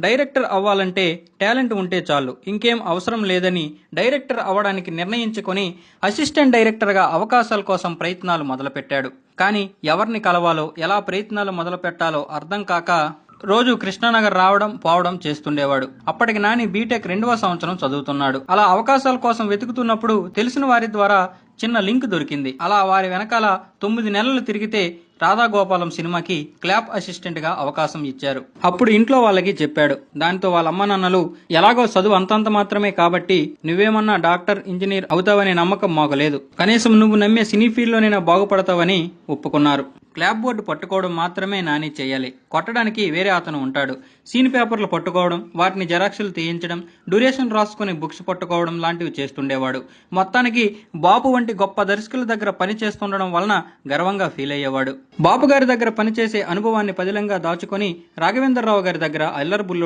Director అవ్వాలంటే talent ఉంటే చాలు, ఇంకేం అవసరం లేదని డైరెక్టర్ అవ్వడానికి నిర్ణయించుకొని అసిస్టెంట్ డైరెక్టర్గా అవకాశాల కోసం ప్రయత్నాలు మొదలుపెట్టాడు. కానీ ఎవరిని కలవాలో, ఎలా ప్రయత్నాలు మొదలు పెట్టాలో అర్థం కాక రోజు కృష్ణానగర్ రావడం పోవడం చేస్తుండేవాడు. అప్పటికి నాని బీటెక్ 2వ సంవత్సరం చదువుతున్నాడు. అలా అవకాశాల కోసం వెతుకుతున్నప్పుడు తెలిసిన వారి ద్వారా చిన్న లింక్ దొరికింది. అలా వారి వెనకాల 9 నెలలు తిరిగితే రాధాగోపాలం సినిమాకి క్లాప్ అసిస్టెంట్ గా అవకాశం ఇచ్చారు. అప్పుడు ఇంట్లో వాళ్ళకి చెప్పాడు. దాంతో వాళ్ళ అమ్మ నాన్నలు ఎలాగో చదువు అంతంత మాత్రమే కాబట్టి నువ్వేమన్నా డాక్టర్, ఇంజనీర్ అవుతావనే నమ్మకం మాకు లేదు, కనీసం నువ్వు నమ్మే సినీ ఫీల్డ్ లోనైనా బాగుపడతావని ఒప్పుకున్నారు. క్లాప్ బోర్డు పట్టుకోవడం మాత్రమే నాని చేయాలి, కొట్టడానికి వేరే అతను ఉంటాడు. సీన్ పేపర్లు పట్టుకోవడం, వాటిని జెరాక్సులు తీయించడం, డ్యూరేషన్ రాసుకుని బుక్స్ పట్టుకోవడం లాంటివి చేస్తుండేవాడు. మొత్తానికి బాపు వంటి గొప్ప దర్శకుల దగ్గర పని చేస్తుండడం వలన గర్వంగా ఫీల్ అయ్యేవాడు. బాపు గారి దగ్గర పనిచేసే అనుభవాన్ని పదిలంగా దాచుకొని రాఘవేంద్రరావు గారి దగ్గర అల్లరి బుల్లోడు